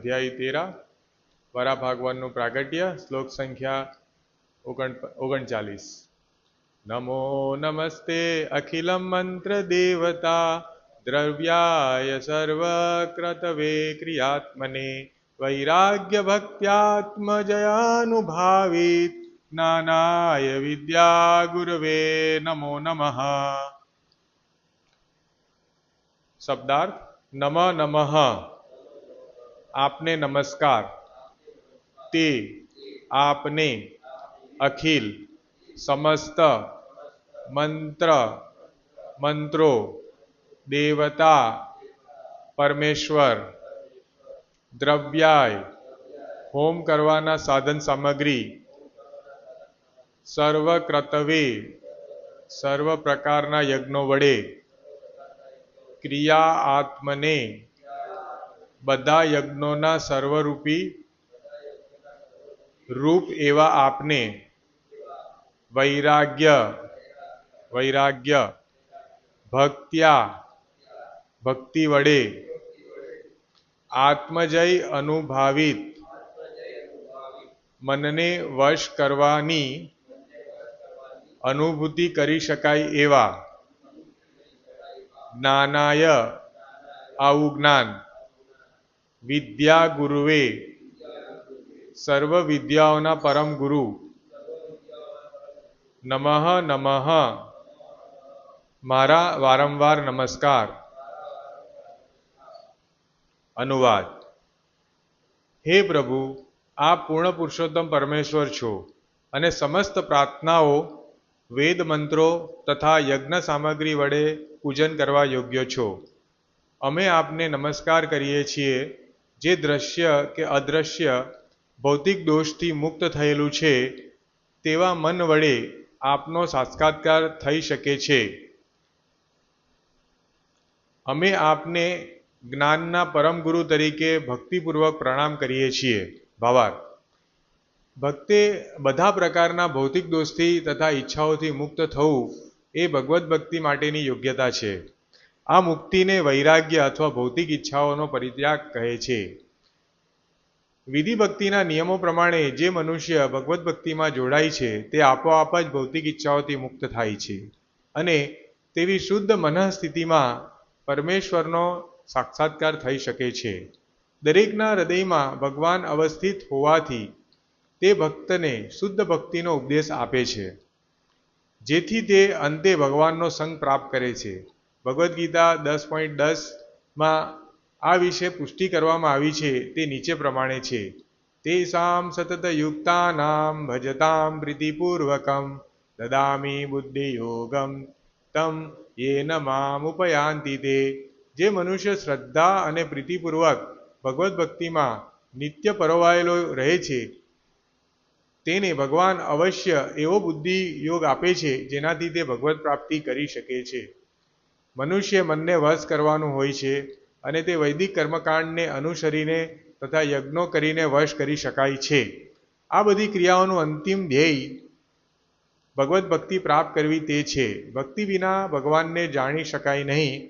અધ્યાય 13 વરા ભાગવનનું પ્રાગટ્ય શ્લોક સંખ્યા 39 નમો નમસ્તે અખિલમ મંત્ર દેવતા દ્રવ્યાય સર્વક્રતવે ક્રિયાત્મને વૈરાગ્ય ભક્ત્યાત્મજયાનુભાવિત જ્ઞાનાય વિદ્યા ગુરવે નમો નમઃ. શબ્દાર્થ નમ નમઃ આપને નમસ્કાર. તે આપને અખિલ સમસ્ત મંત્ર મંત્રો દેવતા પરમેશ્વર દ્રવ્યાય હોમ કરવાના સાધન સામગ્રી સર્વ ક્રતવે સર્વ પ્રકારના યજ્ઞો વડે ક્રિયા આત્મને બધા યજ્ઞોના સર્વરૂપી રૂપ એવા આપને વૈરાગ્ય વૈરાગ્ય ભક્ત્યા ભક્તિ વડે આત્મજય અનુભાવિત મનને વશ કરવાની અનુભૂતિ કરી શકાય એવા જ્ઞાનાય આવું જ્ઞાન વિદ્યા ગુરુવે સર્વ વિદ્યાઓના પરમ ગુરુ નમઃ નમઃ મારા વારંવાર નમસ્કાર. અનુવાદ. હે પ્રભુ, આપ પૂર્ણ પુરુષોત્તમ પરમેશ્વર છો અને સમસ્ત પ્રાર્થનાઓ વેદ મંત્રો તથા યજ્ઞ સામગ્રી વડે પૂજન કરવા યોગ્ય છો. અમે આપને નમસ્કાર કરીએ છીએ જે દ્રશ્ય કે અદ્રશ્ય ભૌતિક દોષથી મુક્ત થયેલું છે તેવા મન વડે આપનો સાક્ષાત્કાર થઈ શકે છે. અમે આપને જ્ઞાનના પરમ ગુરુ તરીકે ભક્તિપૂર્વક પ્રણામ કરીએ છીએ. ભાવાર્થ. ભક્તે બધા પ્રકારના ભૌતિક દોષથી તથા ઈચ્છાઓથી મુક્ત થવું એ ભગવદ્ ભક્તિ માટેની યોગ્યતા છે. આ મુક્તિને વૈરાગ્ય અથવા ભૌતિક ઈચ્છાઓનો પરિત્યાગ કહે છે. વિધિ ભક્તિના નિયમો પ્રમાણે જે મનુષ્ય ભગવદ્ ભક્તિમાં જોડાય છે તે આપોઆપ જ ભૌતિક ઈચ્છાઓથી મુક્ત થાય છે અને તેવી શુદ્ધ મનઃસ્થિતિમાં પરમેશ્વરનો સાક્ષાત્કાર થઈ શકે છે. દરેકના હૃદયમાં ભગવાન અવસ્થિત હોવાથી તે ભક્તને શુદ્ધ ભક્તિનો ઉપદેશ આપે છે જેથી તે અંતે ભગવાનનો સંગ પ્રાપ્ત કરે છે. ભગવદ્ ગીતા 10.10માં આ વિશે પુષ્ટિ કરવામાં આવી છે તે નીચે પ્રમાણે છે. તેષામ સતત યુક્તાનામ ભજતામ પ્રીતિપૂર્વકમ દદામી બુદ્ધિ યોગમ તમ યેન મામ ઉપયાન્તિ તે. જે મનુષ્ય શ્રદ્ધા અને પ્રીતિપૂર્વક ભગવદ્ ભક્તિમાં નિત્ય પરોવાયેલો રહે છે તેને ભગવાન અવશ્ય એવો બુદ્ધિ યોગ આપે છે જેનાથી તે ભગવદ્ પ્રાપ્તિ કરી શકે છે. મનુષ્ય મનને વશ કરવાનું હોય છે અને તે વૈદિક કર્મકાંડને અનુસરીને તથા યજ્ઞો કરીને વશ કરી શકાય છે. આ બધી ક્રિયાઓનું અંતિમ ધ્યેય ભગવદ્ ભક્તિ પ્રાપ્ત કરવી તે છે. ભક્તિ વિના ભગવાનને જાણી શકાય નહીં.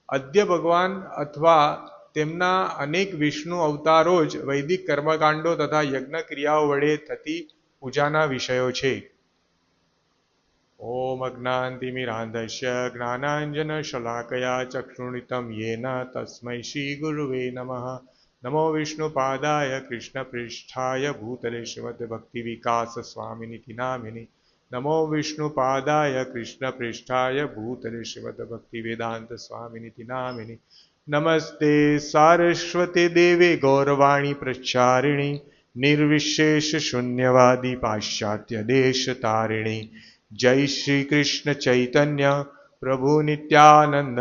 અદ્ય ભગવાન અથવા તેમના અનેક વિષ્ણુ અવતારો જ વૈદિક કર્મકાંડો તથા યજ્ઞ ક્રિયાઓ વડે થતી પૂજાના વિષયો છે. ઓમ અજ્ઞાનતિમિરાંધસ્ય જ્ઞાનાંજન શલાકયા ચક્ષુર્ણિતમ યેન તસ્મૈ શ્રી ગુરુવે નમઃ. નમો વિષ્ણુપાદાય કૃષ્ણપૃષ્ઠાય ભૂતલે શ્રીમદ્ ભક્તિ વિકાસ સ્વામિનિતિ નામિની. નમો વિષ્ણુપાદાય કૃષ્ણપૃષ્ઠાય ભૂતલે શ્રીમદ્ ભક્તિ વેદાંત સ્વામિનિતિ નામિની. નમસ્તે સારસ્વતે દેવે ગૌરવાણી પ્રચારિણી નિર્વિશેષ શૂન્યવાદી પાશ્ચાત્ય દેશ તારિણી. જય શ્રી કૃષ્ણ ચૈતન્ય પ્રભુ નિત્યાનંદ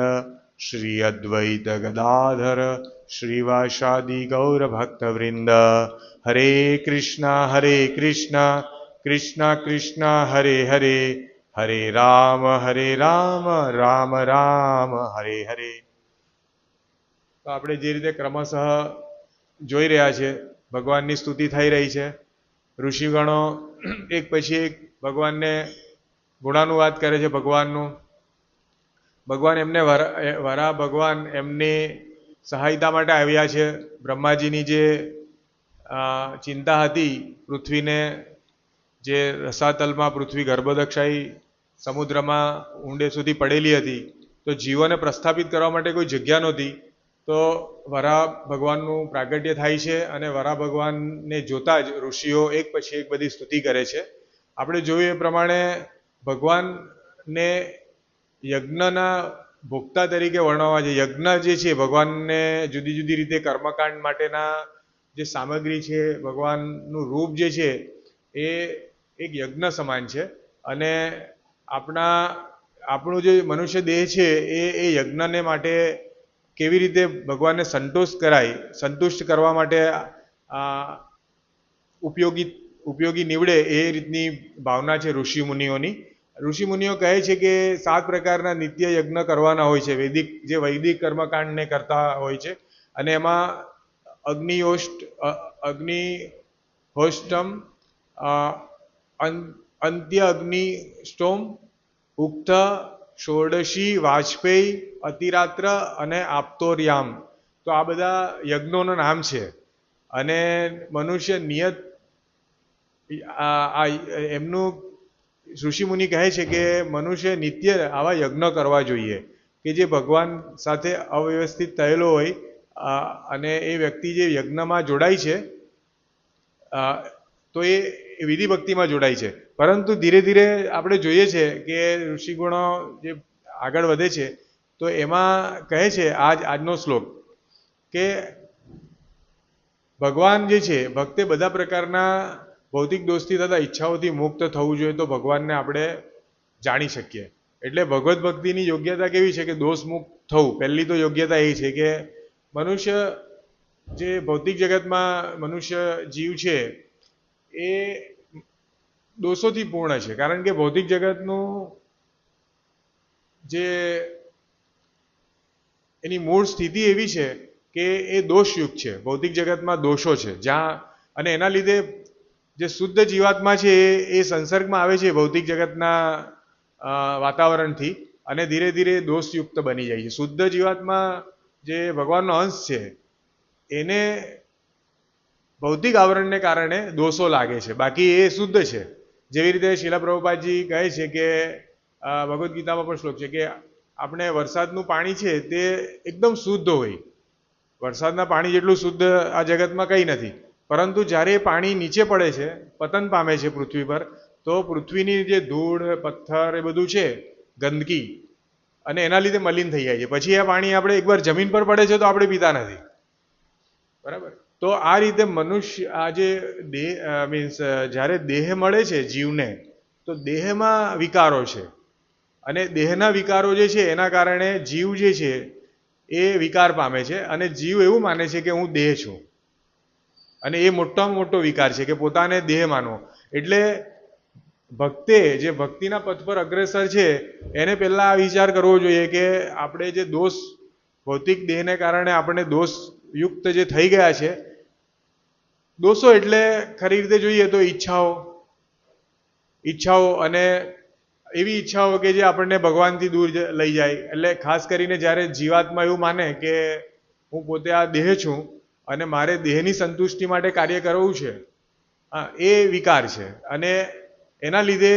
શ્રી અદ્વૈત ગદાધર શ્રીવાસાદિ ગૌર ભક્તવૃંદ. હરે કૃષ્ણ કૃષ્ણ કૃષ્ણ હરે હરે હરે રામ રામ રામ હરે હરે. તો આપણે જે રીતે ક્રમશઃ જોઈ રહ્યા છે ભગવાનની સ્તુતિ થઈ રહી છે. ઋષિગણો એક પછી એક ભગવાનને ગુણાનુવાદ કરે છે. ભગવાન એમને વરા ભગવાન એમને સહાયતા માટે આવ્યા છે. બ્રહ્માજીની જે ચિંતા હતી પૃથ્વીને, જે રસાતલમાં પૃથ્વી ગર્ભદક્ષાઈ સમુદ્રમાં ઊંડે સુધી પડેલી હતી, તો જીવોને પ્રસ્થાપિત કરવા માટે કોઈ જગ્યા નહોતી. તો વરાહ ભગવાનનું પ્રાગટ્ય થાય છે અને વરાહ ભગવાનને જોતા જ ઋષિઓ એક પછી એક બધી સ્તુતિ કરે છે. આપણે જોયું એ પ્રમાણે ભગવાનને યજ્ઞના ભોક્તા તરીકે વર્ણવવા છે. યજ્ઞ જે છે ભગવાનને જુદી જુદી રીતે કર્મકાંડ માટેના જે સામગ્રી છે, ભગવાનનું રૂપ જે છે એ એક યજ્ઞ સમાન છે. અને આપણું જે મનુષ્ય દેહ છે એ યજ્ઞને માટે કેવી રીતે ભગવાનને સંતુષ્ટ કરવા માટે ઉપયોગી નીવડે એ રીતની ભાવના છે ઋષિમુનિઓની. ઋષિમુનિઓ કહે છે કે 7 પ્રકારના નિત્ય યજ્ઞ કરવાના હોય છે, વૈદિક કર્મકાંડને કરતા હોય છે. અને એમાં અગ્નિહોષ્ટમ, અંત્ય અગ્નિષ્ટોમ, ઉક્ત, ષોડશી, વાજપેયી, અતિરાત્ર અને આપતોર્યામ. તો આ બધા યજ્ઞોનું નામ છે. અને મનુષ્ય નિયત એમનું ઋષિમુનિ કહે છે કે મનુષ્ય નિત્ય આવા યજ્ઞ કરવા જોઈએ કે જે ભગવાન સાથે અવ્યવસ્થિત થયેલો હોય. અને એ વ્યક્તિ જે યજ્ઞમાં જોડાય છે તો એ વિધિ ભક્તિમાં જોડાય છે. પરંતુ ધીરે ધીરે આપણે જોઈએ છે કે ઋષિગુણો જે આગળ વધે છે તો એમાં કહે છે આજનો શ્લોક કે ભગવાન જે છે ભક્તે બધા પ્રકારના ભૌતિક દોષથી તથા ઈચ્છાઓથી મુક્ત થવું જોઈએ તો ભગવાનને આપણે જાણી શકીએ. એટલે ભગવત ભક્તિની યોગ્યતા કેવી છે કે દોષ મુક્ત થવું. પહેલી તો યોગ્યતા એ છે કે મનુષ્ય જે ભૌતિક જગતમાં મનુષ્ય જીવ છે એ દોષોથી પૂર્ણ છે. કારણ કે ભૌતિક જગતનું જે એની મૂળ સ્થિતિ એવી છે કે એ દોષયુક્ત છે. ભૌતિક જગતમાં દોષો છે અને એના લીધે જે શુદ્ધ જીવાત્મા છે એ સંસર્ગમાં આવે છે ભૌતિક જગતના વાતાવરણથી અને ધીરે ધીરે દોષયુક્ત બની જાય છે. શુદ્ધ જીવાત્મા જે ભગવાનનો અંશ છે એને ભૌતિક આવરણને કારણે દોષો લાગે છે, બાકી એ શુદ્ધ છે. જેવી રીતે શીલા પ્રભુપાદજી કહે છે કે ભગવદ્ ગીતામાં પણ શ્લોક છે કે આપણે વરસાદનું પાણી છે તે એકદમ શુદ્ધ હોય. વરસાદના પાણી જેટલું શુદ્ધ આ જગતમાં કંઈ નથી. પરંતુ જ્યારે પાણી નીચે પડે છે, પતન પામે છે પૃથ્વી પર, તો પૃથ્વીની જે ધૂળ, પથ્થર એ બધું છે, ગંદકી, અને એના લીધે મલિન થઈ જાય છે. પછી આ પાણી આપણે એકવાર જમીન પર પડે છે તો આપણે પીતા નથી. બરાબર? તો આ રીતે મનુષ્ય આ જે દેહ મીન્સ જ્યારે દેહ મળે છે જીવને, તો દેહમાં વિકારો છે અને દેહના વિકારો જે છે એના કારણે જીવ જે છે એ વિકાર પામે છે અને જીવ એવું માને છે કે હું દેહ છું. અને એ મોટામાં મોટો વિકાર છે કે પોતાને દેહ માનવો. એટલે ભક્તે જે ભક્તિના પથ પર અગ્રેસર છે એને પહેલા આ વિચાર કરવો જોઈએ કે આપણે જે દોષ ભૌતિક દેહને કારણે આપણે દોષયુક્ત જે થઈ ગયા છે, દોષો એટલે ખરી રીતે જોઈએ તો ઈચ્છાઓ અને એવી ઈચ્છાઓ કે જે આપણને ભગવાનથી દૂર લઈ જાય. એટલે ખાસ કરીને જ્યારે જીવાત્મા એવું માને કે હું પોતે આ દેહ છું અને મારે દેહની સંતુષ્ટિ માટે કાર્ય કરવું છે, એ વિકાર છે. અને એના લીધે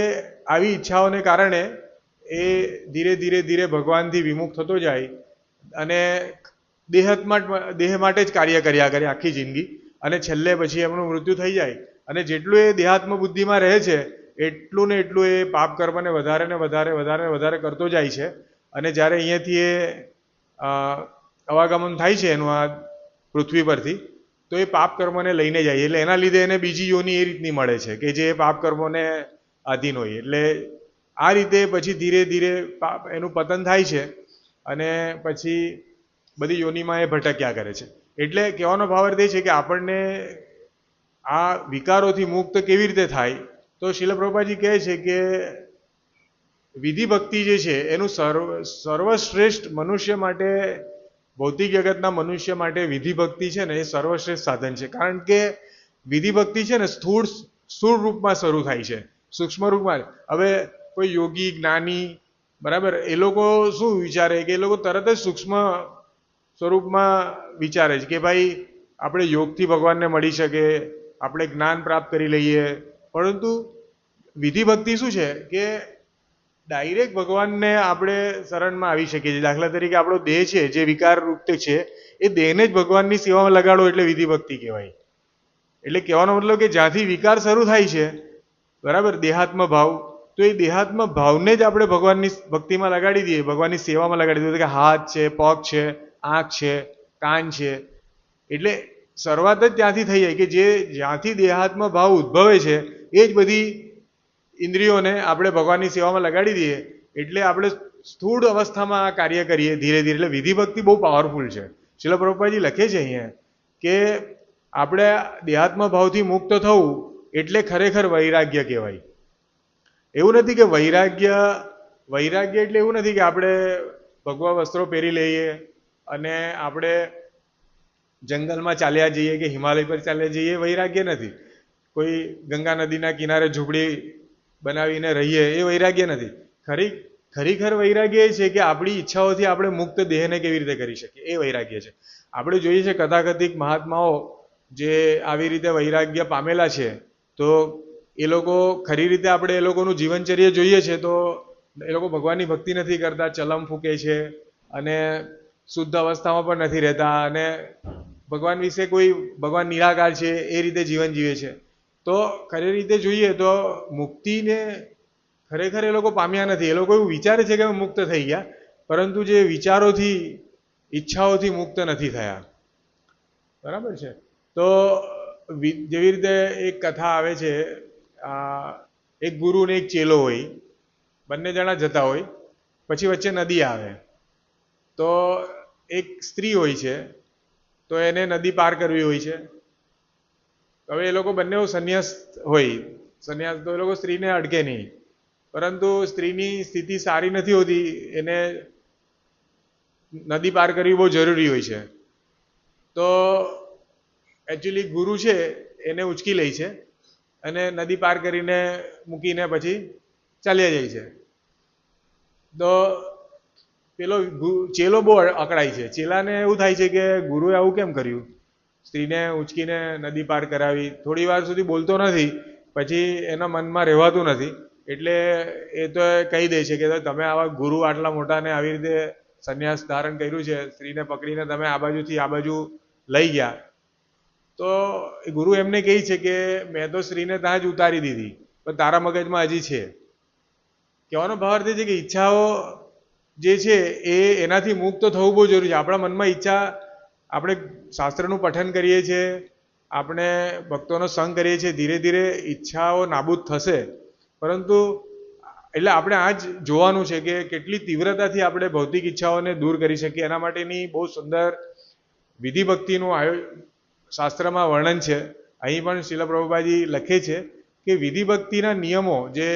આવી ઈચ્છાઓને કારણે એ ધીરે ધીરે ભગવાનથી વિમુખ થતો જાય અને દેહ માટે જ કાર્ય કર્યા કરે આખી જિંદગી, અને છેલ્લે પછી એમનું મૃત્યુ થઈ જાય. અને જેટલું એ દેહાત્મ બુદ્ધિમાં રહે છે એટલું ને એટલું એ પાપ કર્મને વધારે કરતો જાય છે. અને જ્યારે અહીંયાથી એ અવાગમન થાય છે એનું આ પૃથ્વી પરથી, તો એ પાપ કર્મને લઈને જાય. એટલે એના લીધે એને બીજી યોની એ રીતની મળે છે કે જે પાપ કર્મોને આધીન હોય. એટલે આ રીતે પછી ધીરે ધીરે એનું પતન થાય છે અને પછી બધી યોનિમાં એ ભટક્યા કરે છે. એટલે કહેવાનો ભાવાર્થ એ છે કે આપણને આ વિકારોથી મુક્ત કેવી રીતે થાય, તો શીલ પ્રભુપાદજી કહે છે કે વિધિ ભક્તિ જે છે એનું સર્વશ્રેષ્ઠ મનુષ્ય માટે, ભૌતિક જગતના મનુષ્ય માટે વિધિ ભક્તિ છે ને એ સર્વશ્રેષ્ઠ સાધન છે. કારણ કે વિધિ ભક્તિ છે ને સ્થૂળ રૂપમાં શરૂ થાય છે, સૂક્ષ્મ રૂપમાં. હવે કોઈ યોગી જ્ઞાની, બરાબર, એ લોકો શું વિચારે કે એ લોકો તરત જ સ્વરૂપમાં વિચારે છે કે ભાઈ આપણે યોગથી ભગવાનને મળી શકે, આપણે જ્ઞાન પ્રાપ્ત કરી લઈએ. પરંતુ વિધિ ભક્તિ શું છે કે ડાયરેક્ટ ભગવાનને આપણે શરણમાં આવી શકીએ છીએ. દાખલા તરીકે આપણો દેહ છે જે વિકાર રૂપ છે, એ દેહને જ ભગવાનની સેવામાં લગાડો એટલે વિધિ ભક્તિ કહેવાય. એટલે કહેવાનો મતલબ કે જ્યાંથી વિકાર શરૂ થાય છે, બરાબર, દેહાત્મ ભાવ, તો એ દેહાત્મ ભાવને જ આપણે ભગવાનની ભક્તિમાં લગાડી દઈએ, ભગવાનની સેવામાં લગાડી દઈએ. કે હાથ છે, પગ છે, આંખ છે, કાન છે. એટલે શરૂઆત જ ત્યાંથી થઈ જાય કે જે જ્યાંથી દેહાત્મ ભાવ ઉદ્ભવે છે એ જ બધી ઇન્દ્રિયોને આપણે ભગવાનની સેવામાં લગાડી દઈએ એટલે આપણે સ્થૂળ અવસ્થામાં આ કાર્ય કરીએ ધીરે ધીરે. એટલે વિધિ ભક્તિ બહુ પાવરફુલ છે. શ્રીલ પ્રભુપાદજી લખે છે અહીંયા કે આપણે દેહાત્મ ભાવથી મુક્ત થવું એટલે ખરેખર વૈરાગ્ય કહેવાય. એવું નથી કે વૈરાગ્ય એટલે એવું નથી કે આપણે ભગવા વસ્ત્રો પહેરી લઈએ અને આપણે જંગલમાં ચાલ્યા જઈએ કે હિમાલય પર ચાલ્યા જઈએ. વૈરાગ્ય નથી. કોઈ ગંગા નદીના કિનારે ઝૂંપડી બનાવીને રહીએ એ વૈરાગ્ય નથી. ખરેખર વૈરાગ્ય એ છે કે આપણી ઈચ્છાઓથી આપણે મુક્ત દેહને કેવી રીતે કરી શકીએ, એ વૈરાગ્ય છે. આપણે જોઈએ છે કથાકથિક મહાત્માઓ જે આવી રીતે વૈરાગ્ય પામેલા છે, તો એ લોકો ખરી રીતે આપણે એ લોકોનું જીવનચર્યા જોઈએ છે તો એ લોકો ભગવાનની ભક્તિ નથી કરતા, ચલમ ફૂકે છે અને શુદ્ધ અવસ્થામાં પણ નથી રહેતા અને ભગવાન વિશે ભગવાન નિરાકાર છે એ રીતે જીવન જીવે છે. તો ખરી રીતે જોઈએ તો મુક્તિને ખરેખર એ લોકો પામ્યા નથી. એ લોકો એવું વિચારે છે કે મુક્ત થઈ ગયા, પરંતુ જે વિચારોથી, ઈચ્છાઓથી મુક્ત નથી થયા. બરાબર છે. તો જેવી રીતે એક કથા આવે છે, એક ગુરુ ને એક ચેલો હોય, બંને જણા જતા હોય, પછી વચ્ચે નદી આવે. તો એક સ્ત્રી હોય છે, તો એને નદી પાર કરવી હોય છે. હવે એ લોકો બંને સંન્યાસ હોય, સંન્યાસ તો એ લોકો સ્ત્રીને અડકે નહીં, પરંતુ સ્ત્રીની સ્થિતિ સારી નથી હોતી, એને નદી પાર કરવી બહુ જરૂરી હોય છે. તો એકચ્યુઅલી ગુરુ છે એને ઉચકી લે છે અને નદી પાર કરીને મૂકીને પછી ચાલ્યા જાય છે. તો પેલો ચેલો બહુ અકળાય છે. ચેલાને એવું થાય છે કે ગુરુએ આવું કેમ કર્યું, સ્ત્રીને ઉચકીને નદી પાર કરાવી. થોડી વાર સુધી બોલતો નથી, પછી એના મનમાં રહેવાતું નથી, એટલે એ તો કહી દે છે કે તમે આવા ગુરુ આટલા મોટાને આવી રીતે સંન્યાસ ધારણ કર્યું છે, સ્ત્રીને પકડીને તમે આ બાજુથી આ બાજુ લઈ ગયા. તો ગુરુ એમને કહે છે કે મેં તો સ્ત્રીને ત્યાં જ ઉતારી દીધી, પણ તારા મગજમાં હજી છે. કહેવાનો ભાવાર્થ એ છે કે ઈચ્છાઓ જે છે એનાથી મુક્ત થવું બહુ જરૂરી છે. આપણા મનમાં ઈચ્છા, આપણે શાસ્ત્રનું પઠન કરીએ છીએ, આપણે ભક્તોનો સંગ કરીએ છીએ, ધીરે ધીરે ઈચ્છાઓ નાબૂદ થશે. પરંતુ એટલે આપણે આ જ જોવાનું છે કે કેટલી તીવ્રતાથી આપણે ભૌતિક ઈચ્છાઓને દૂર કરી શકીએ. એના માટેની બહુ સુંદર વિધિ ભક્તિનું શાસ્ત્રમાં વર્ણન છે. અહીં પણ શ્રીલ પ્રભુપાદજી લખે છે કે વિધિ ભક્તિના નિયમો, જે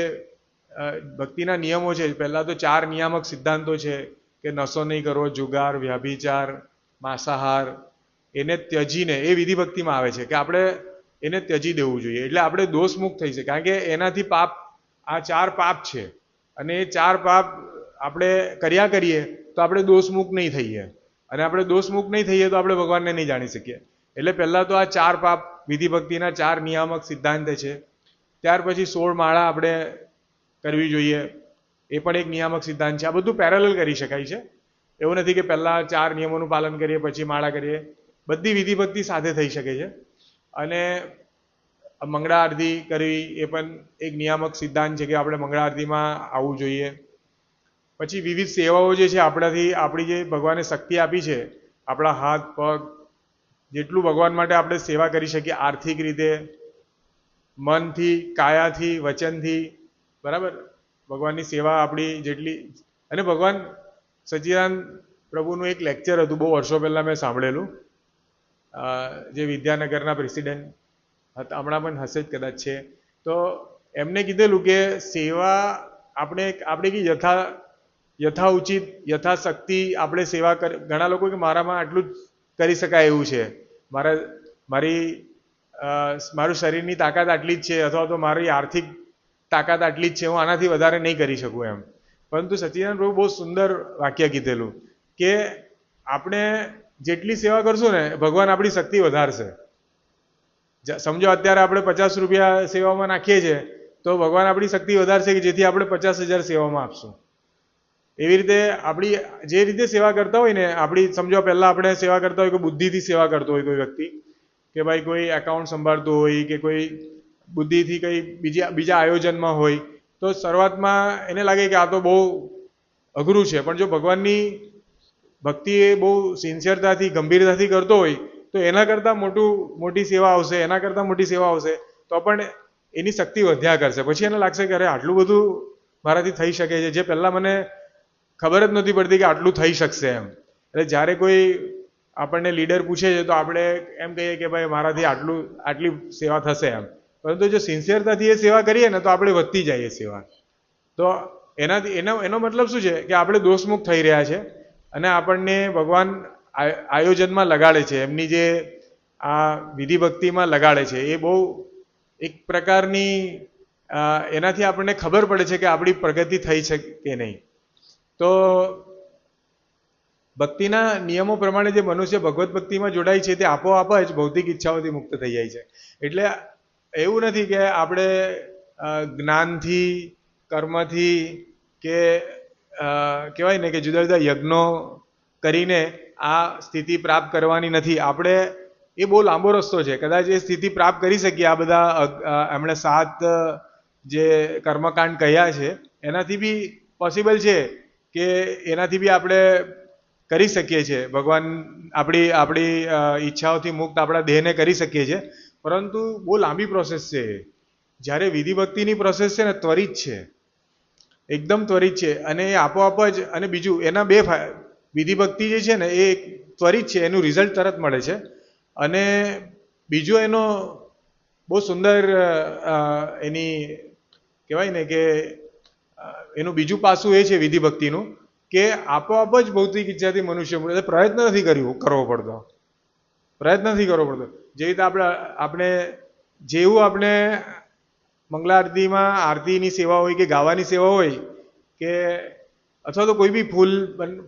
ભક્તિના નિયમો છે, પહેલા તો 4 નિયામક સિદ્ધાંતો છે કે નશો નહીં કરવો, જુગાર, વ્યાભિચાર, માંસાહાર, એને ત્યજીને એ વિધિ ભક્તિમાં આવે છે કે આપણે એને ત્યજી દેવું જોઈએ. એટલે આપણે દોષમુક્ત થઈ છે, કારણ કે એનાથી પાપ, આ 4 પાપ છે અને એ 4 પાપ આપણે કર્યા કરીએ તો આપણે દોષમુક્ત નહીં થઈએ, અને આપણે દોષમુક્ત નહીં થઈએ તો આપણે ભગવાનને નહીં જાણી શકીએ. એટલે પહેલાં તો આ 4 પાપ વિધિ ભક્તિના 4 નિયામક સિદ્ધાંત છે. ત્યાર પછી 16 માળા આપણે કરવી જોઈએ, એ પણ એક નિયામક સિદ્ધાંત છે. આ બધું પેરેલલ કરી શકાય છે. એવું નથી કે પહેલાં 4 નિયમોનું પાલન કરીએ પછી માળા કરીએ. બધી વિધિ ભક્તિ સાથે થઈ શકે છે. અને મંગળા આરતી કરવી એ પણ એક નિયામક સિદ્ધાંત છે કે આપણે મંગળા આરતીમાં આવવું જોઈએ. પછી વિવિધ સેવાઓ જે છે આપણાથી, આપણી જે ભગવાને શક્તિ આપી છે, આપણા હાથ પગ, જેટલું ભગવાન માટે આપણે સેવા કરી શકીએ આર્થિક રીતે, મનથી, કાયાથી, વચનથી, બરાબર, ભગવાનની સેવા આપણી જેટલી. અને ભગવાન સચ્ચિદાનંદ પ્રભુનું એક લેક્ચર હતું, બહુ વર્ષો પહેલાં મેં સાંભળેલું, જે વિદ્યાનગરના પ્રેસિડેન્ટ હતા, હમણાં પણ હશે જ કદાચ છે. તો એમને કીધેલું કે સેવા આપણે કે યથા ઉચિત, યથાશક્તિ આપણે સેવા ઘણા લોકો કે મારામાં આટલું જ કરી શકાય એવું છે, મારું શરીરની તાકાત આટલી જ છે, અથવા તો મારી આર્થિક તાકાત આટલી જ છે, હું આનાથી વધારે નહીં કરી શકું એમ. પરંતુ સચ્ચિદાનંદ પ્રભુ બહુ સુંદર વાક્ય કીધેલું કે આપણે જેટલી સેવા કરશું ને ભગવાન આપણી શક્તિ વધારશે. સમજો અત્યારે આપણે 50 રૂપિયા સેવામાં નાખીએ છીએ તો ભગવાન આપણી શક્તિ વધારશે કે જેથી આપણે 50,000 સેવામાં આપશું. એવી રીતે આપણી જે રીતે સેવા કરતા હોય ને, આપણી સમજો પહેલા આપણે સેવા કરતા હોય કે બુદ્ધિથી સેવા કરતો હોય કોઈ વ્યક્તિ, કે ભાઈ કોઈ એકાઉન્ટ સંભાળતું હોય કે કોઈ બુદ્ધિથી કંઈ બીજા આયોજનમાં હોય, તો શરૂઆતમાં એને લાગે કે આ તો બહુ અઘરું છે. પણ જો ભગવાનની ભક્તિ એ બહુ સિન્સિયરતાથી ગંભીરતાથી કરતો હોય તો એના કરતાં મોટી સેવા આવશે, એના કરતાં મોટી સેવા આવશે, તો પણ એની શક્તિ વધ્યા કરશે. પછી એને લાગશે કે અરે આટલું બધું મારાથી થઈ શકે છે, જે પહેલાં મને ખબર જ નથી પડતી કે આટલું થઈ શકશે એમ. એટલે જ્યારે કોઈ આપણને લીડર પૂછે છે તો આપણે એમ કહીએ કે ભાઈ મારાથી આટલી સેવા થશે એમ. પરંતુ જો સિન્સિયરતાથી એ સેવા કરીએ ને તો આપણે વધતી જાય એ સેવા. તો એનો મતલબ શું છે કે આપણે દોષમુક્ત થઈ રહ્યા છે અને આપણને ભગવાન આયોજનમાં લગાડે છે, એમની જે આ વિધિ ભક્તિમાં લગાડે છે. એ બહુ એક પ્રકારની એનાથી આપણને ખબર પડે છે કે આપણી પ્રગતિ થઈ છે કે નહીં. તો ભક્તિના નિયમો પ્રમાણે જે મનુષ્ય ભગવત ભક્તિમાં જોડાય છે તે આપોઆપ જ ભૌતિક ઈચ્છાઓથી મુક્ત થઈ જાય છે. એટલે એવું નથી કે આપણે જ્ઞાનથી, કર્મથી કે કહેવાય ને કે જુદા જુદા યજ્ઞો કરીને આ સ્થિતિ પ્રાપ્ત કરવાની નથી. આપણે એ બહુ લાંબો રસ્તો છે. કદાચ એ સ્થિતિ પ્રાપ્ત કરી શકીએ આ બધા એમણે 7 જે કર્મકાંડ કહ્યા છે એનાથી બી પોસિબલ છે કે એનાથી બી આપણે કરી શકીએ છીએ. ભગવાન આપણી ઈચ્છાઓથી મુક્ત આપણા દેહને કરી શકીએ છીએ, પરંતુ બહુ લાંબી પ્રોસેસ છે. જ્યારે વિધિ ભક્તિની પ્રોસેસ છે ને ત્વરિત છે, એકદમ ત્વરિત છે, અને એ આપોઆપ જ. અને બીજું એના બે વિધિ ભક્તિ જે છે ને એ ત્વરિત છે, એનું રિઝલ્ટ તરત મળે છે. અને બીજો એનો બહુ સુંદર એની કહેવાય ને કે એનું બીજું પાસું એ છે વિધિ ભક્તિનું કે આપોઆપ જ ભૌતિક ઈચ્છાથી મનુષ્ય પ્રયત્ન નથી કરવો પડતો. જે રીતે આપણે જેવું આપણે મંગળારતીમાં આરતીની સેવા હોય કે ગાવાની સેવા હોય કે અથવા તો કોઈ બી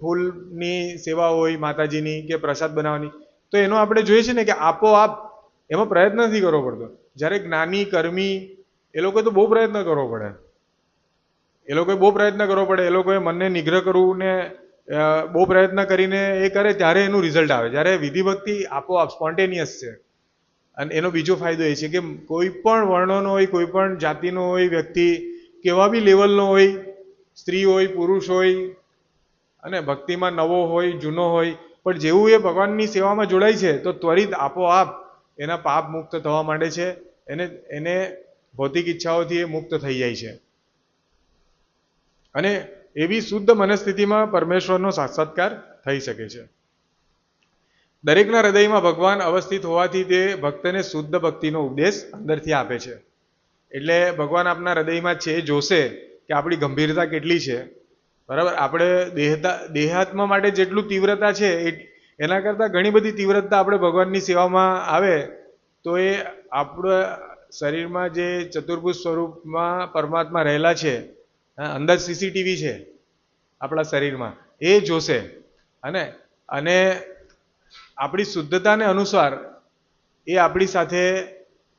ફૂલની સેવા હોય માતાજીની કે પ્રસાદ બનાવવાની, તો એનો આપણે જોઈએ છે ને કે આપોઆપ એમાં પ્રયત્ન નથી કરવો પડતો. જ્યારે જ્ઞાની, કર્મી એ લોકો તો બહુ પ્રયત્ન કરવો પડે. એ લોકોએ મનને નિગ્રહ કરવું ને બહુ પ્રયત્ન કરીને એ કરે ત્યારે એનું રિઝલ્ટ આવે. જ્યારે વિધિ ભક્તિ આપોઆપ સ્પોન્ટેનિયસ છે. અને એનો બીજો ફાયદો એ છે કે કોઈ પણ વર્ણનો હોય, કોઈ પણ જાતિનો હોય વ્યક્તિ, કેવા બી લેવલનો હોય, સ્ત્રી હોય, પુરુષ હોય, અને ભક્તિમાં નવો હોય, જૂનો હોય, પણ જેવું એ ભગવાનની સેવામાં જોડાય છે તો ત્વરિત આપોઆપ એના પાપ મુક્ત થવા માંડે છે. એને ભૌતિક ઈચ્છાઓથી એ મુક્ત થઈ જાય છે. અને એવી શુદ્ધ મનસ્થિતિમાં પરમેશ્વરનો સાક્ષાત્કાર થઈ શકે છે. દરેકના હૃદયમાં ભગવાન અવસ્થિત હોવાથી તે ભક્તને શુદ્ધ ભક્તિનો ઉપદેશ અંદરથી આપે છે. એટલે ભગવાન આપના હૃદયમાં છે, જોશે કે આપણી ગંભીરતા કેટલી છે. બરાબર, આપણે દેહાત્મા માટે જેટલું તીવ્રતા છે એના કરતાં ઘણી બધી તીવ્રતા આપણે ભગવાનની સેવામાં આવે તો એ આપણા શરીરમાં જે ચતુર્ભુજ સ્વરૂપમાં પરમાત્મા રહેલા છે, અંદર સીસીટીવી છે આપણા શરીરમાં, એ જોશે. અને આપણી શુદ્ધતાને અનુસાર એ આપણી સાથે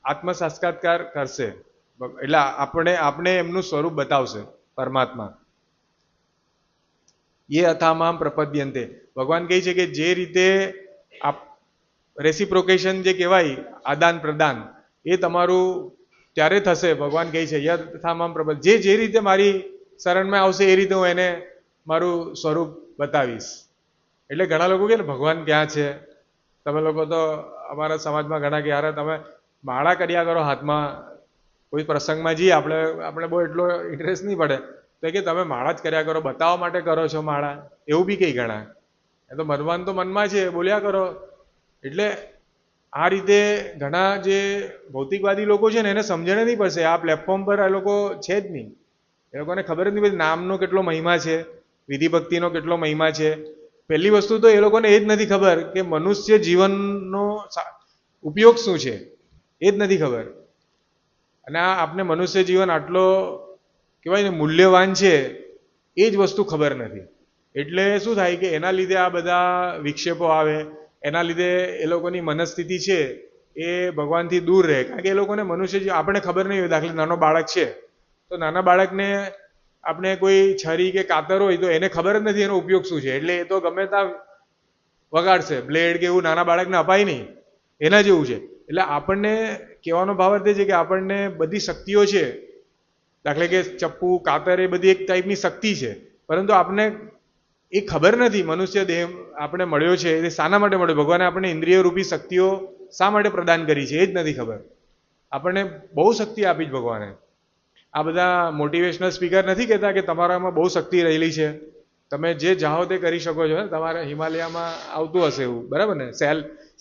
આત્મ સાક્ષાત્કાર કરશે. એટલે આપણે એમનું સ્વરૂપ બતાવશે પરમાત્મા. એ અથામામ પ્રપદ્યંતે. ભગવાન કહે છે કે જે રીતે રેસિપ્રોકેશન જે કહેવાય, આદાન પ્રદાન, એ તમારું ત્યારે થશે. ભગવાન કહે છે યથામામ પ્રપદ, જે રીતે મારી શરણમાં આવશે એ રીતે હું એને મારું સ્વરૂપ બતાવીશ. એટલે ઘણા લોકો કહે ને ભગવાન ક્યાં છે? તમે લોકો તો અમારા સમાજમાં ઘણા કે યાર તમે માળા કર્યા કરો હાથમાં, કોઈ પ્રસંગમાં જઈએ આપણે બહુ એટલો ઇન્ટરેસ્ટ નહીં પડે તો કે તમે માળા જ કર્યા કરો, બતાવવા માટે કરો છો માળા, એવું બી કંઈ ઘણા. એ તો મનમાં છે, બોલ્યા કરો. એટલે આ રીતે ઘણા જે ભૌતિકવાદી લોકો છે ને એને સમજણ નહીં પડશે. આ પ્લેટફોર્મ પર આ લોકો છે જ નહીં. એ લોકોને ખબર જ નહીં પડે નામનો કેટલો મહિમા છે, વિધિ ભક્તિનો કેટલો મહિમા છે. પહેલી વસ્તુ તો એ લોકોને એ જ નથી ખબર કે મનુષ્ય જીવનનો ઉપયોગ શું છે, એ જ નથી ખબર. અને આપને મનુષ્ય જીવન આટલો કહેવાય ને મૂલ્યવાન છે એ જ વસ્તુ ખબર નથી. એટલે શું થાય કે એના લીધે આ બધા વિક્ષેપો આવે, એના લીધે એ લોકોની મનસ્થિતિ છે એ ભગવાનથી દૂર રહે. કારણ કે એ લોકોને મનુષ્ય જે આપણને ખબર નહીં હોય, દાખલા નાનો બાળક છે તો નાના બાળકને આપણે કોઈ છરી કે કાતર હોય તો એને ખબર જ નથી એનો ઉપયોગ શું છે, એટલે એ તો ગમે ત્યાં વગાડશે. બ્લેડ કે એવું નાના બાળકને અપાય નહીં, એના જેવું છે. એટલે આપણને કહેવાનો ભાવ અર્થ એ છે કે આપણને બધી શક્તિઓ છે, દાખલે કે ચપ્પુ કાતર એ બધી એક ટાઈપની શક્તિ છે, પરંતુ આપણને એ ખબર નથી મનુષ્ય દેહ આપણે મળ્યો છે એ શાના માટે મળ્યો, ભગવાને આપણને ઇન્દ્રિય રૂપી શક્તિઓ શા માટે પ્રદાન કરી છે એ જ નથી ખબર. આપણને બહુ શક્તિ આપી જ ભગવાને. આ બધા મોટિવેશનલ સ્પીકર નથી કહેતા કે તમારામાં બહુ શક્તિ રહેલી છે, તમે જે ચાહો તે કરી શકો છો. તમારે હિમાલયમાં આવતું હશે એવું, બરાબર ને?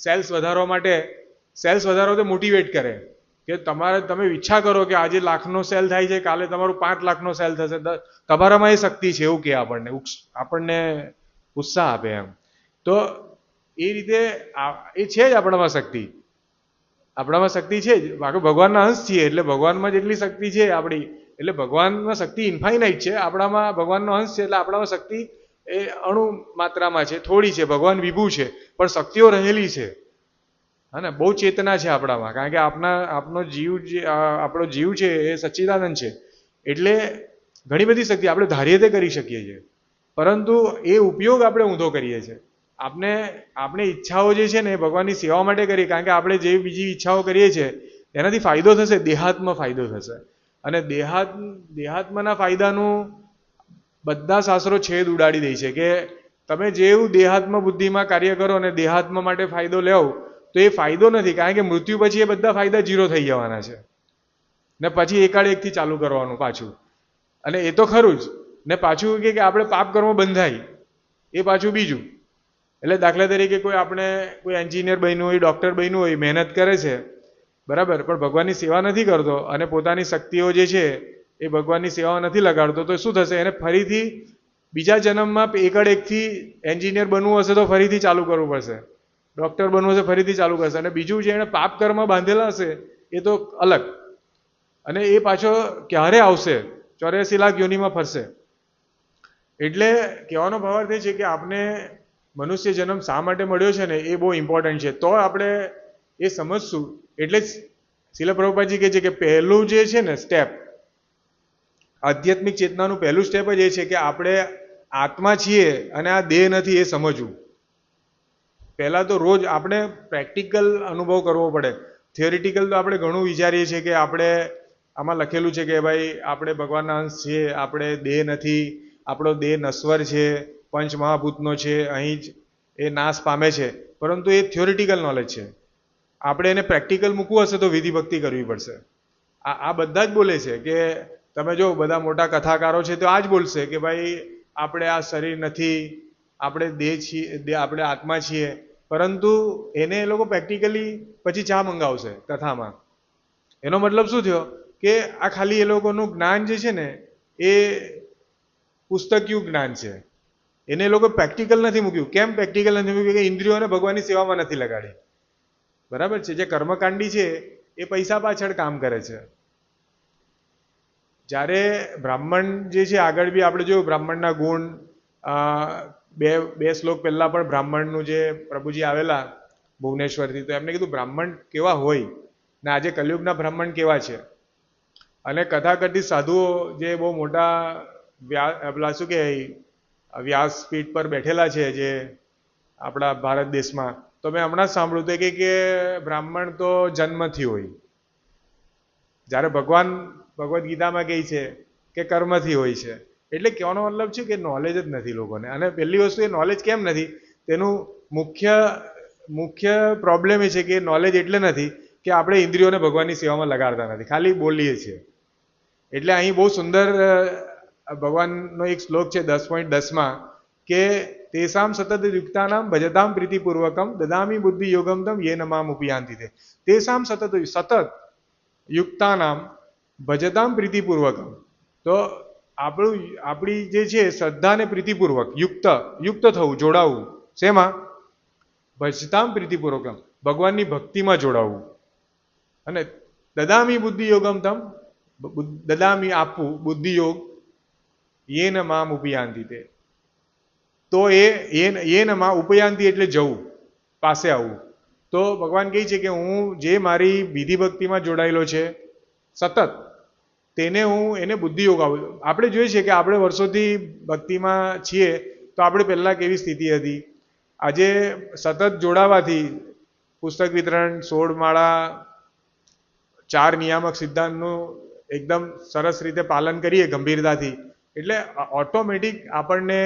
સેલ્સ વધારવા માટે સેલ્સ વધારો તો મોટિવેટ કરે કે તમે ઈચ્છા કરો કે આજે 1,00,000નો સેલ થાય છે, કાલે તમારું 5,00,000નો સેલ થશે, તમારામાં એ શક્તિ છે એવું કે આપણને ઉત્સાહ આપે એમ. તો એ રીતે એ છે જ આપણામાં શક્તિ, આપણામાં શક્તિ છે જ. બાકી ભગવાનના અંશ છીએ એટલે ભગવાનમાં જેટલી શક્તિ છે આપણી, એટલે ભગવાનમાં શક્તિ ઇન્ફાઇનાઇટ છે, આપણામાં ભગવાનનો અંશ છે એટલે આપણામાં શક્તિ એ અણુ માત્રામાં છે, થોડી છે. ભગવાન વિભુ છે પણ શક્તિઓ રહેલી છે. હા ને, બહુ ચેતના છે આપણામાં, કારણ કે આપણો જીવ છે એ સચ્ચિદાનંદ છે, એટલે ઘણી બધી શક્તિ આપણે ધારીએ તે કરી શકીએ છીએ, પરંતુ એ ઉપયોગ આપણે ઊંધો કરીએ છીએ. આપણે ઈચ્છાઓ જે છે ને એ ભગવાનની સેવા માટે કરીએ, કારણ કે આપણે જે બીજી ઈચ્છાઓ કરીએ છીએ એનાથી ફાયદો થશે, દેહાત્મ ફાયદો થશે. અને દેહાત્મના ફાયદાનું બધા શાસ્ત્રો છેદ ઉડાડી દે છે કે તમે જેવું દેહાત્મ બુદ્ધિમાં કાર્ય કરો અને દેહાત્મ માટે ફાયદો લેવો તો એ ફાયદો નથી, કારણ કે મૃત્યુ પછી એ બધા ફાયદા ઝીરો થઈ જવાના છે ને પછી એકાએકથી ચાલુ કરવાનું પાછું. અને એ તો ખરું જ ને, પાછું કે આપણે પાપ કર્મ બંધાય એ પાછું બીજું. એટલે દાખલા તરીકે કોઈ એન્જિનિયર બન્યું હોય, ડૉક્ટર બન્યું હોય, મહેનત કરે છે, બરાબર, પણ ભગવાનની સેવા નથી કરતો અને પોતાની શક્તિઓ જે છે એ ભગવાનની સેવા નથી લગાડતો, તો શું થશે? એને ફરીથી બીજા જન્મમાં એકાએકથી એન્જિનિયર બનવું હશે તો ફરીથી ચાલુ કરવું પડશે, ડૉક્ટર બનવું હશે ફરીથી ચાલુ કરશે, અને બીજું જે એને પાપ કર્મ બાંધેલા હશે એ તો અલગ. અને એ પાછો ક્યારે આવશે? 84 લાખ યોનિમાં ફરશે. એટલે કહેવાનો ભાવાર્થ એ છે કે આપણે મનુષ્ય જન્મ શા માટે મળ્યો છે ને એ બહુ ઇમ્પોર્ટન્ટ છે. તો આપણે એ સમજશું. એટલે જ શીલ પ્રભુપાદજી કહે છે કે પહેલું જે છે ને સ્ટેપ, આધ્યાત્મિક ચેતનાનું પહેલું સ્ટેપ જ એ છે કે આપણે આત્મા છીએ અને આ દેહ નથી એ સમજવું. પહેલા તો રોજ આપણે પ્રેક્ટિકલ અનુભવ કરવો પડે. થિયોરિટિકલ તો આપણે ઘણું વિચારીએ છીએ કે આપણે આમાં લખેલું છે કે ભાઈ આપણે ભગવાનના અંશ છીએ, આપણે દેહ નથી, આપણો દેહ નશ્વર છે, પંચ મહાભૂતનો છે, અહીં જ એ નાશ પામે છે, પરંતુ એ થિયોરિટિકલ નોલેજ છે. આપણે એને પ્રેક્ટિકલ મૂકવું હશે તો વિધિ ભક્તિ કરવી પડશે. આ બધા જ બોલે છે કે તમે જો બધા મોટા કથાકારો છે તો આ જ બોલશે કે ભાઈ આપણે આ શરીર નથી, આપણે દેહ છીએ, આપણે આત્મા છીએ, પરંતુ એને એ લોકો પ્રેક્ટિકલી પછી ચા મંગાવશે કથામાં. એનો મતલબ શું થયો કે આ ખાલી એ લોકોનું જ્ઞાન જે છે ને એ પુસ્તકિયું જ્ઞાન છે, એને એ લોકો પ્રેક્ટિકલ નથી મૂક્યું. કેમ પ્રેક્ટિકલ નથી મૂક્યું? કે ઇન્દ્રિયોને ભગવાનની સેવામાં નથી લગાડી. બરાબર છે? જે કર્મકાંડી છે એ પૈસા પાછળ કામ કરે છે. જ્યારે બ્રાહ્મણ જે છે, આગળ બી આપણે જોયું બ્રાહ્મણના ગુણ, બે શ્લોક પહેલા પણ બ્રાહ્મણનું જે પ્રભુજી આવેલા ભુવનેશ્વરથી, તો એમને કીધું બ્રાહ્મણ કેવા હોય ને આજે કલયુગના બ્રાહ્મણ કેવા છે. અને કથાકથિત સાધુઓ જે બહુ મોટા પેલા શું કે વ્યાસપીઠ પર બેઠેલા છે જે આપણા ભારત દેશમાં, તો મેં હમણાં જ સાંભળ્યું હતું કે બ્રાહ્મણ તો જન્મથી હોય, જ્યારે ભગવદ્ ગીતામાં કહે છે કે કર્મથી હોય છે. એટલે કહેવાનો મતલબ છે કે નોલેજ જ નથી લોકોને. અને પહેલી વસ્તુ એ નોલેજ કેમ નથી, તેનું મુખ્ય પ્રોબ્લેમ એ છે કે નોલેજ એટલે નથી કે આપણે ઇન્દ્રિયોને ભગવાનની સેવામાં લગાડતા નથી, ખાલી બોલીએ છીએ. એટલે અહીં બહુ સુંદર ભગવાનનો એક શ્લોક છે 10.10માં કે તેસામ સતત યુક્તાનામ ભજતામ પ્રીતિપૂર્વકમ દદામી બુદ્ધિ યોગમ તમ યેન મામ ઉપયાન્તિ તે. તેસામ સતત યુક્તાનામ ભજતામ પ્રીતિપૂર્વકમ. તો આપણી જે છે શ્રદ્ધાને પ્રીતિપૂર્વક યુક્ત થવું, જોડાવું. શેમાં? ભજતામ પ્રીતિપૂર્વકમ, ભગવાનની ભક્તિમાં જોડાવું. અને દદામી બુદ્ધિ યોગમ તમ, દદામી આપવું બુદ્ધિ યોગ, યેન મામ ઉપયાન્તિ તે. તો યેન માં ઉપયાન્તિ એટલે જવું. પાસે આવવું. તો ભગવાન કહે છે કે હું જે મારી વિધિ ભક્તિમાં જોડાયેલો છે સતત, તેને હું એને બુદ્ધિ યોગ આપું. આપણે જોઈએ છીએ કે આપણે વર્ષોથી ભક્તિમાં છીએ તો આપણે પહેલાં કેવી સ્થિતિ હતી. આજે સતત જોડાવાથી પુસ્તક વિતરણ, 16 માળા, 4 નિયામક સિદ્ધાંતનું એકદમ સરસ રીતે પાલન કરીએ ગંભીરતાથી, એટલે ઓટોમેટિક આપણને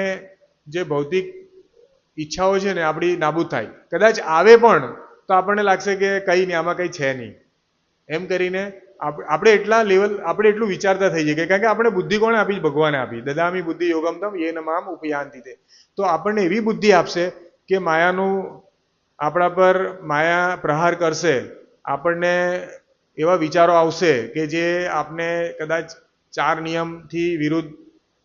જે ભૌતિક ઈચ્છાઓ છે ને આપણી નાબૂદ થાય. કદાચ આવે પણ તો આપણને લાગશે કે કંઈ નહીં, આમાં કંઈ છે નહીં, એમ કરીને આપણે એટલા લેવલ આપણે એટલું વિચારતા થઈ જઈએ. કારણ કે આપણે બુદ્ધિ કોણે આપી? ભગવાને આપી. દદામી બુદ્ધિ યોગમ તમ યેન મામ ઉપયાન્તિ તે. તો આપણને એવી બુદ્ધિ આપશે કે માયાનું આપણા પર માયા પ્રહાર કરશે, આપણને એવા વિચારો આવશે કે જે આપણે કદાચ 4 નિયમથી વિરુદ્ધ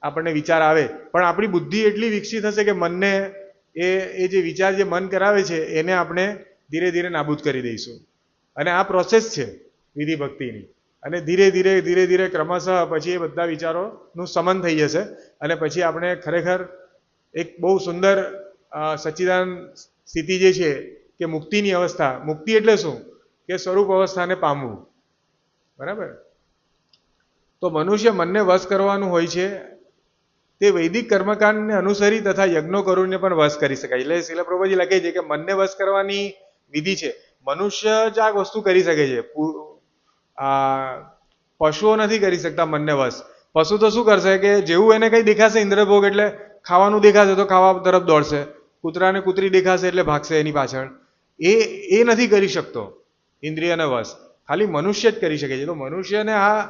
આપણને વિચાર આવે, પણ આપણી બુદ્ધિ એટલી વિકસિત હશે કે મનને એ જે વિચાર જે મન કરાવે છે એને આપણે ધીરે ધીરે નાબૂદ કરી દઈશું. અને આ પ્રોસેસ છે વિધિ ભક્તિની. અને ધીરે ધીરે ધીરે ધીરે ક્રમશઃ પછી એ બધા વિચારોનું સમન થઈ જશે અને પછી આપણે ખરેખર એક બહુ સુંદર સચ્ચિદાનંદ સ્થિતિ જે છે કે મુક્તિની અવસ્થા. મુક્તિ એટલે શું? કે સ્વરૂપ અવસ્થાને પામવું. બરાબર? તો મનુષ્ય મનને વશ કરવાનું હોય છે તે વૈદિક કર્મકાંડને અનુસરી તથા યજ્ઞો કરીને પણ વશ કરી શકાય. એટલે શીલ પ્રભુજી લખે છે કે મનને વશ કરવાની વિધિ છે. મનુષ્ય જ આ વસ્તુ કરી શકે છે, પશુઓ નથી કરી શકતા મનને વશ. પશુ તો શું કરશે કે જેવું એને કંઈ દેખાશે ઇન્દ્રભોગ એટલે ખાવાનું દેખાશે તો ખાવા તરફ દોડશે, કૂતરાને કૂતરી દેખાશે એટલે ભાગશે એની પાછળ. એ નથી કરી શકતો ઇન્દ્રિયને વશ, ખાલી મનુષ્ય જ કરી શકે છે. તો મનુષ્યને આ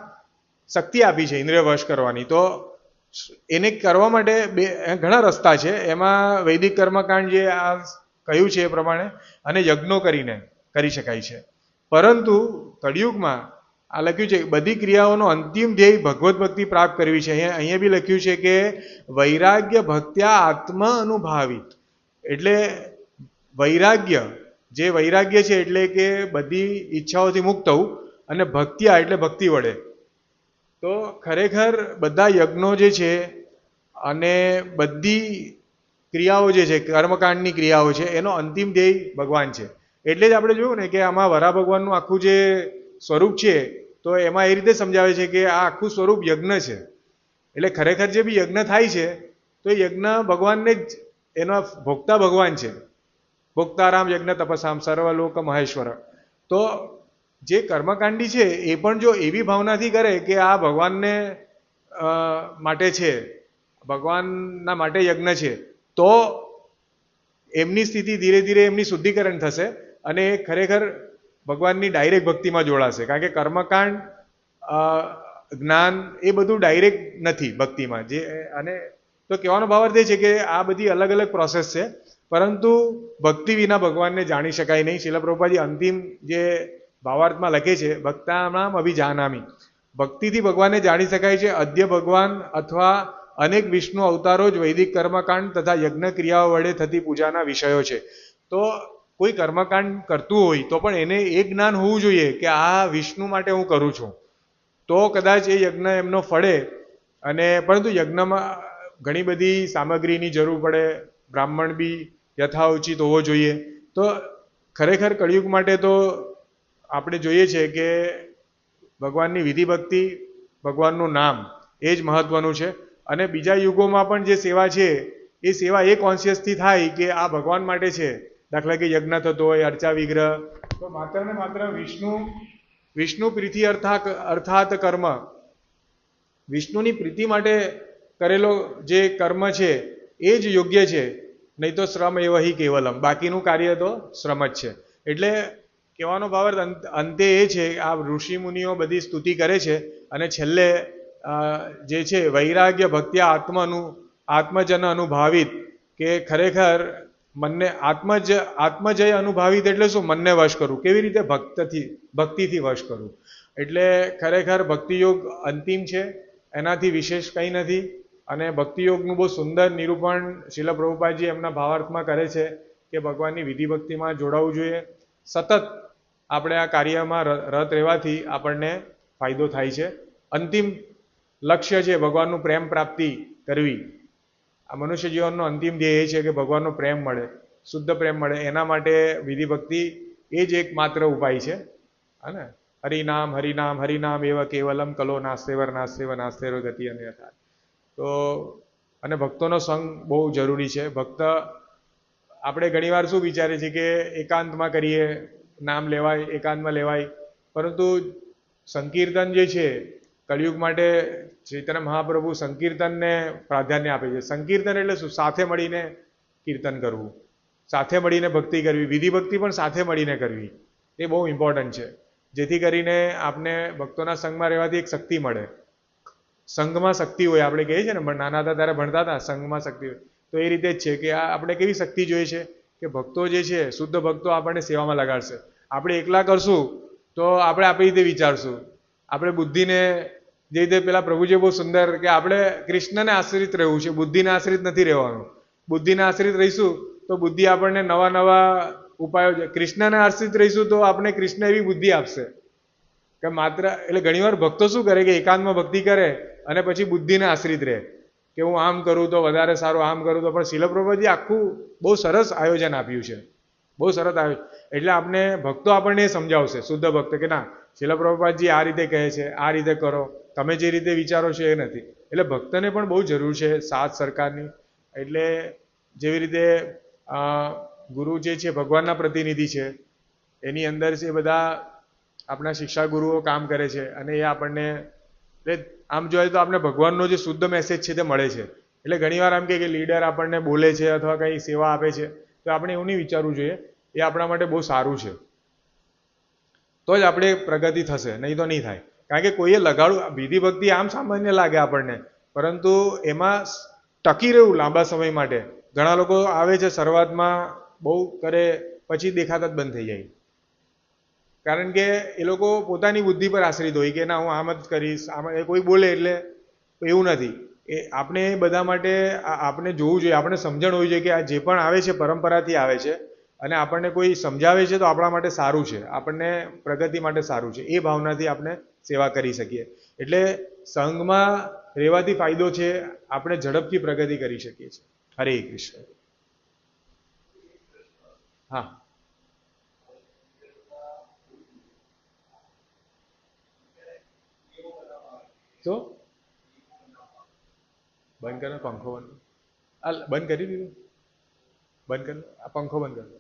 શક્તિ આપી છે ઇન્દ્રિય વશ કરવાની. તો એને કરવા માટે ઘણા રસ્તા છે. એમાં વૈદિક કર્મકાંડ જે આ કહ્યું છે એ પ્રમાણે અને યજ્ઞો કરીને કરી શકાય છે. પરંતુ કળિયુગમાં આ લખ્યું છે બધી ક્રિયાઓનો અંતિમ ધ્યેય ભગવત ભક્તિ પ્રાપ્ત કરવી છે. અહીંયા બી લખ્યું છે કે વૈરાગ્ય ભક્ત્યા આત્મ અનુભાવિત. એટલે વૈરાગ્ય, જે વૈરાગ્ય છે એટલે કે બધી ઈચ્છાઓથી મુક્ત થવું, અને ભક્ત્યા એટલે ભક્તિ વડે. તો ખરેખર બધા યજ્ઞો જે છે અને બધી ક્રિયાઓ જે છે કર્મકાંડની ક્રિયાઓ છે એનો અંતિમ ધ્યેય ભગવાન છે. એટલે જ આપણે જોયું ને કે આમાં વરા ભગવાનનું આખું જે સ્વરૂપ છે તો એમાં એ રીતે સમજાવે છે કે આ આખું સ્વરૂપ યજ્ઞ છે. એટલે ખરેખર જે બી યજ્ઞ થાય છે તો એ યજ્ઞ ભગવાનને જ એનો ભોગતા ભગવાન છે. ભોક્તારામ યજ્ઞ તપસામ સર્વલોક મહેશ્વર. તો જે કર્મકાંડી છે એ પણ જો એવી ભાવનાથી કરે કે આ ભગવાનને માટે છે, ભગવાનના માટે યજ્ઞ છે, તો એમની સ્થિતિ ધીરે ધીરે એમની શુદ્ધિકરણ થશે અને એ ખરેખર ભગવાનની ડાયરેક્ટ ભક્તિમાં જોડાશે. કારણ કે કર્મકાંડ, જ્ઞાન એ બધું ડાયરેક્ટ નથી ભક્તિમાં. જે અને તો કહેવાનો ભાવ અર્થ એ છે કે આ બધી અલગ અલગ પ્રોસેસ છે, પરંતુ ભક્તિ વિના ભગવાનને જાણી શકાય નહીં. શીલ પ્રભુપાદજી અંતિમ જે ભાવાર્થમાં લખે છે ભક્તાનામ અભિજાનામી, ભક્તિથી ભગવાનને જાણી શકાય છે. અદ્ય ભગવાન અથવા અનેક વિષ્ણુ અવતારો જ વૈદિક કર્મકાંડ તથા યજ્ઞ ક્રિયાઓ વડે થતી પૂજાના વિષયો છે. તો કોઈ કર્મકાંડ કરતું હોય તો પણ એને એ જ્ઞાન હોવું જોઈએ કે આ વિષ્ણુ માટે હું કરું છું, તો કદાચ એ યજ્ઞ એમનો ફળે. અને પરંતુ યજ્ઞમાં ઘણી બધી સામગ્રીની જરૂર પડે, બ્રાહ્મણ બી યથાઉચિત હોવો જોઈએ. તો ખરેખર કળિયુગ માટે તો આપણે જોઈએ છે કે ભગવાનની વિધિ ભક્તિ, ભગવાનનું નામ એ જ મહત્વનું છે. અને બીજા યુગોમાં પણ જે સેવા છે એ સેવા એ કોન્શિયસથી થાય કે આ ભગવાન માટે છે. દાખલા કે યજ્ઞ થતો હોય, અર્ચા વિગ્રહ, તો માત્ર ને માત્ર વિષ્ણુ પ્રીતિ અર્થાત કર્મ, વિષ્ણુની પ્રીતિ માટે કરેલો જે કર્મ છે એ જ યોગ્ય છે. નહીં તો શ્રમ એવહી કેવલમ, બાકીનું કાર્ય તો શ્રમ જ છે. એટલે કહેવાનો ભાવાર્થ અંતે એ છે, આ ઋષિ મુનિઓ બધી સ્તુતિ કરે છે અને છેલ્લે જે છે વૈરાગ્ય ભક્ત્યા આત્મજન અનુભાવિત, કે ખરેખર મનને આત્મજય અનુભાવિત એટલે શું? મનને વશ કરવું. કેવી રીતે? ભક્તિથી વશ કરવું. એટલે ખરેખર ભક્તિયોગ અંતિમ છે, એનાથી વિશેષ કંઈ નથી. અને ભક્તિયોગનું બહુ સુંદર નિરૂપણ શીલ પ્રભુપાદજી એમના ભાવાર્થમાં કરે છે કે ભગવાનની વિધિ ભક્તિમાં જોડાવવું જોઈએ. સતત આપણે આ કાર્યમાં રત રહેવાથી આપણને ફાયદો થાય છે. અંતિમ લક્ષ્ય છે ભગવાનનું પ્રેમ પ્રાપ્તિ કરવી. આ મનુષ્ય જીવનનો અંતિમ ધ્યેય એ છે કે ભગવાનનો પ્રેમ મળે, શુદ્ધ પ્રેમ મળે એના માટે વિધિ ભક્તિ એ જ એક માત્ર ઉપાય છે. હા, હરિનામ હરિનામ હરિનામ એવ કેવલમ કલો નાસ્તેવર નાસ્તેવ નાસ્તેવ ગતિ અને યથા. તો અને ભક્તોનો સંગ બહુ જરૂરી છે. ભક્ત આપણે ઘણીવાર શું વિચારીએ છીએ કે એકાંતમાં કરીએ, નામ લેવાય, એકાંતમાં લેવાય, પરંતુ સંકીર્તન જે છે કળિયુગ માટે ચૈતન્ય મહાપ્રભુ સંકીર્તનને પ્રાધાન્ય આપે છે. સંકીર્તન એટલે શું? સાથે મળીને કીર્તન કરવું, સાથે મળીને ભક્તિ કરવી, વિધિ ભક્તિ પણ સાથે મળીને કરવી, એ બહુ ઇમ્પોર્ટન્ટ છે. જેથી કરીને આપને ભક્તોના સંઘમાં રહેવાથી એક શક્તિ મળે. સંઘમાં શક્તિ હોય, આપણે કહીએ છીએ ને, નાના હતા ત્યારે ભણતા હતા સંઘમાં શક્તિ હોય, તો એ રીતે જ છે કે આ આપણે કેવી શક્તિ જોઈએ છે કે ભક્તો જે છે, શુદ્ધ ભક્તો આપણને સેવામાં લગાડશે. આપણે એકલા કરશું તો આપણે આપણી રીતે વિચારશું, આપણે બુદ્ધિને જે રીતે પેલા પ્રભુજી બહુ સુંદર કે આપણે કૃષ્ણને આશ્રિત રહેવું છે, બુદ્ધિને આશ્રિત નથી રહેવાનું. બુદ્ધિને આશ્રિત રહીશું તો બુદ્ધિ આપણને નવા નવા ઉપાયો છે. કૃષ્ણને આશ્રિત રહીશું તો આપણે કૃષ્ણ એવી બુદ્ધિ આપશે કે માત્ર એટલે ઘણીવાર ભક્તો શું કરે કે એકાંતમાં ભક્તિ કરે અને પછી બુદ્ધિને આશ્રિત રહે કે હું આમ કરું તો વધારે સારું, આમ કરું તો. પણ શીલ પ્રભુજી આખું બહુ સરસ આયોજન આપ્યું છે, બહુ સરસ આયોજન. એટલે આપણે ભક્તો આપણને સમજાવશે, શુદ્ધ ભક્ત, કે ના શીલ પ્રભુપાદજી આ રીતે કહે છે, આ રીતે કરો, તમે જે રીતે વિચારો છો એ નથી. એટલે ભક્તને પણ બહુ જરૂર છે સાથ સરકારની. એટલે જેવી રીતે ગુરુ જે છે ભગવાનના પ્રતિનિધિ છે, એની અંદર છે બધા આપણા શિક્ષા ગુરુઓ કામ કરે છે અને એ આપણને આમ જોઈએ તો આપણે ભગવાનનો જે શુદ્ધ મેસેજ છે તે મળે છે. એટલે ઘણીવાર આમ કે લીડર આપણને બોલે છે અથવા કંઈ સેવા આપે છે તો આપણે એવું નહીં વિચારવું જોઈએ, એ આપણા માટે બહુ સારું છે, તો જ આપણે પ્રગતિ થશે, નહીં તો નહીં થાય. કારણ કે કોઈએ લગાડવું, વિધિ ભક્તિ આમ સામાન્ય લાગે આપણને, પરંતુ એમાં ટકી રહેવું લાંબા સમય માટે. ઘણા લોકો આવે છે શરૂઆતમાં બહુ કરે, પછી દેખાતા જ બંધ થઈ જાય. કારણ કે એ લોકો પોતાની બુદ્ધિ પર આશ્રિત હોય કે ના હું આમ જ કરીશ, આમ કોઈ બોલે એટલે. એવું નથી. એ આપણે બધા માટે આપણે જોવું જોઈએ, આપણે સમજણ હોવી જોઈએ કે આ જે પણ આવે છે પરંપરાથી આવે છે અને આપણને કોઈ સમજાવે છે તો આપણા માટે સારું છે, આપણને પ્રગતિ માટે સારું છે, એ ભાવનાથી આપણે સેવા કરી શકીએ. એટલે સંઘમાં રહેવાથી ફાયદો છે, આપણે ઝડપથી પ્રગતિ કરી શકીએ છીએ. હરે કૃષ્ણ. હા, તો બંધ કરો પંખો, બંધ બંધ કરી દીધું, બંધ કરી આ પંખો બંધ કરો.